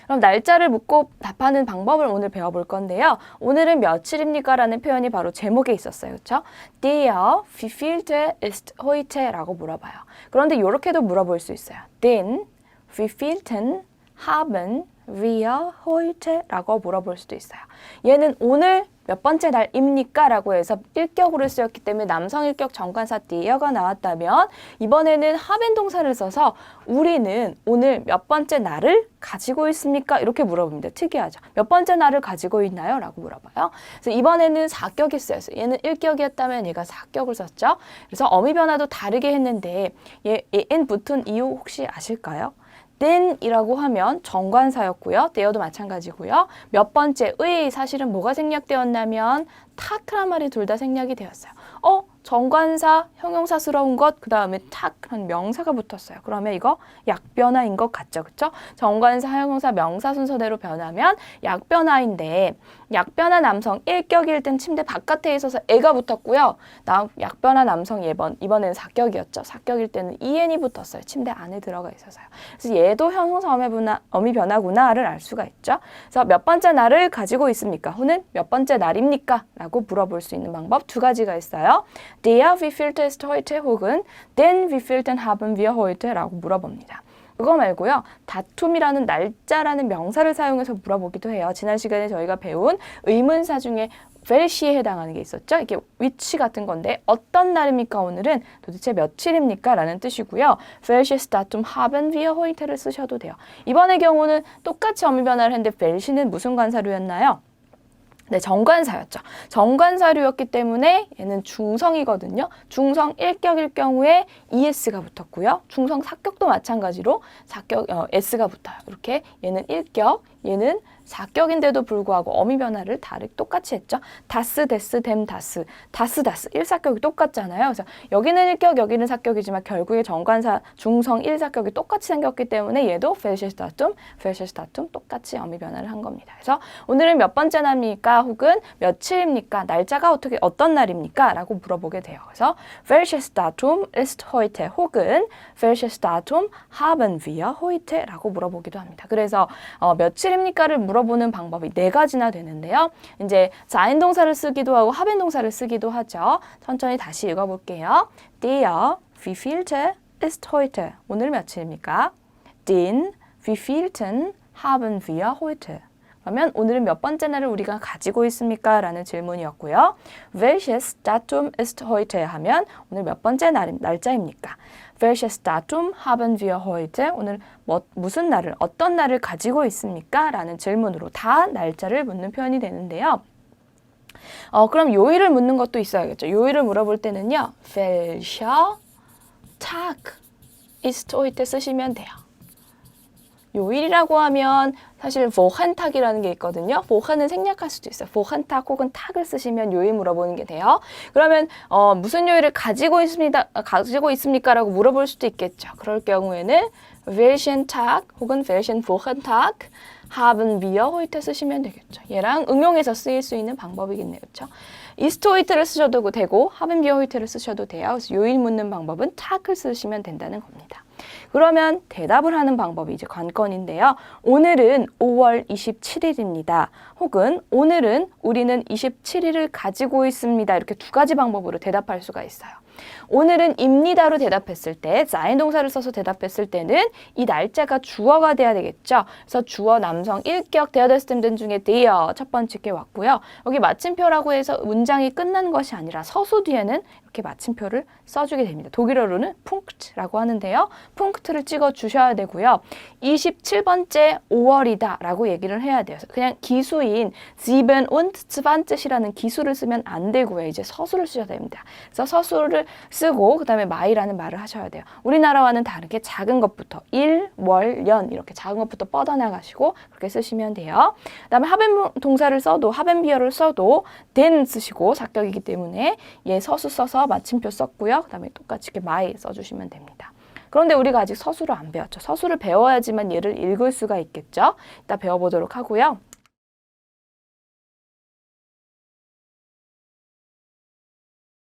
그럼 날짜를 묻고 답하는 방법을 오늘 배워볼 건데요. 오늘은 며칠입니까? 라는 표현이 바로 제목에 있었어요. 그렇죠? Der wievielte ist heute? 라고 물어봐요. 그런데 이렇게도 물어볼 수 있어요. Den wievielten haben wir heute? 라고 물어볼 수도 있어요. 얘는 오늘 몇 번째 날입니까? 라고 해서 일격으로 쓰였기 때문에 남성 일격 정관사 dier가 나왔다면 이번에는 haben 동사를 써서 우리는 오늘 몇 번째 날을 가지고 있습니까? 이렇게 물어봅니다. 특이하죠. 몇 번째 날을 가지고 있나요? 라고 물어봐요. 그래서 이번에는 4격이 쓰였어요. 얘는 1격이었다면 얘가 4격을 썼죠. 그래서 어미 변화도 다르게 했는데 얘 in 붙은 이유 혹시 아실까요? then이라고 하면 정관사였고요. there도 마찬가지고요. 몇 번째 의 사실은 뭐가 생략되었냐면 타크란 말이 둘 다 생략이 되었어요. 정관사, 형용사스러운 것, 그 다음에 탁한 명사가 붙었어요. 그러면 이거 약변화인 것 같죠? 그쵸? 정관사, 형용사, 명사 순서대로 변하면 약변화인데 약변화 남성 1격일 땐 침대 바깥에 있어서 애가 붙었고요. 약변화 남성 이번에는 4격이었죠. 4격일 때는 en이 붙었어요. 침대 안에 들어가 있어서요. 그래서 얘도 형용사 어미 변화구나를 알 수가 있죠. 그래서 몇 번째 날을 가지고 있습니까? 혹은 몇 번째 날입니까? 라고 물어볼 수 있는 방법 두 가지가 있어요. Der wievielte ist heute 혹은 den wievielten haben wir heute 라고 물어봅니다. 그거 말고요. 다툼이라는 날짜라는 명사를 사용해서 물어보기도 해요. 지난 시간에 저희가 배운 의문사 중에 welche에 해당하는 게 있었죠. 이게 which 같은 건데 어떤 날입니까? 오늘은 도대체 며칠입니까? 라는 뜻이고요. welches Datum haben wir heut를 쓰셔도 돼요. 이번의 경우는 똑같이 어미 변화를 했는데 welche는 무슨 관사류였나요? 네, 정관사였죠. 정관사류였기 때문에 얘는 중성이거든요. 중성 1격일 경우에 ES가 붙었고요. 중성 4격도 마찬가지로 S가 붙어요. 이렇게 얘는 1격, 얘는 4격인데도 불구하고 어미 변화를 똑같이 했죠. 다스, 데스, 댐, 다스, 다스, 1사격이 똑같잖아요. 그래서 여기는 1격, 여기는 4격이지만 결국에 정관사 중성 1사격이 똑같이 생겼기 때문에 얘도 welches Datum 똑같이 어미 변화를 한 겁니다. 그래서 오늘은 몇 번째 날입니까? 혹은 며칠입니까? 날짜가 어떤 날입니까? 라고 물어보게 돼요. 그래서 welches Datum ist heute 혹은 welches Datum haben wir heute? 라고 물어보기도 합니다. 그래서 며칠입니까를 물어보는 방법이 4가지나 되는데요. 이제 sein 동사를 쓰기도 하고 haben 동사를 쓰기도 하죠. 천천히 다시 읽어볼게요. Der wievielte ist heute? 오늘 며칠입니까? Den wievielten haben wir heute? 그러면 오늘은 몇 번째 날을 우리가 가지고 있습니까? 라는 질문이었고요. Welches Datum ist heute? 하면 오늘 몇 번째 날짜입니까? Welches Datum haben wir heute? 오늘 무슨 날을, 어떤 날을 가지고 있습니까? 라는 질문으로 다 날짜를 묻는 표현이 되는데요. 그럼 요일을 묻는 것도 있어야겠죠. 요일을 물어볼 때는요. Welcher Tag ist heute 쓰시면 돼요. 요일이라고 하면 사실 wochentag이라는 게 있거든요. woche는 생략할 수도 있어요. wochentag 혹은 탁을 쓰시면 요일 물어보는 게 돼요. 그러면 무슨 요일을 가지고 있습니까? 라고 물어볼 수도 있겠죠. 그럴 경우에는 welchen Tag 혹은 welchen wochentag haben wir heute 쓰시면 되겠죠. 얘랑 응용해서 쓰일 수 있는 방법이겠네요. 그렇죠? ist heut를 쓰셔도 되고 haben wir heut를 쓰셔도 돼요. 그래서 요일 묻는 방법은 tag을 쓰시면 된다는 겁니다. 그러면 대답을 하는 방법이 이제 관건인데요. 오늘은 5월 27일입니다. 혹은 오늘은 우리는 27일을 가지고 있습니다. 이렇게 2가지 방법으로 대답할 수가 있어요. 오늘은 입니다로 대답했을 때 sein 동사를 써서 대답했을 때는 이 날짜가 주어가 돼야 되겠죠. 그래서 주어 남성 1격 대어 됐을 중에 der 첫 번째 게 왔고요. 여기 마침표라고 해서 문장이 끝난 것이 아니라 서수 뒤에는 이렇게 마침표를 써주게 됩니다. 독일어로는 Punkt라고 하는데요. Punkt를 찍어 주셔야 되고요. 27번째 5월이다 라고 얘기를 해야 돼요. 그냥 기수인 7 und 20이라는 기수를 쓰면 안 되고요. 이제 서수를 쓰셔야 됩니다. 그래서 서수를 쓰고 그 다음에 마이라는 말을 하셔야 돼요. 우리나라와는 다르게 작은 것부터 일, 월, 연 이렇게 작은 것부터 뻗어나가시고 그렇게 쓰시면 돼요. 그 다음에 haben 동사를 써도 haben wir를 써도 den 쓰시고 4격이기 때문에 얘 서수 써서 마침표 썼고요. 그 다음에 똑같이 이렇게 my 써주시면 됩니다. 그런데 우리가 아직 서수를 안 배웠죠. 서수를 배워야지만 얘를 읽을 수가 있겠죠. 이따 배워보도록 하고요.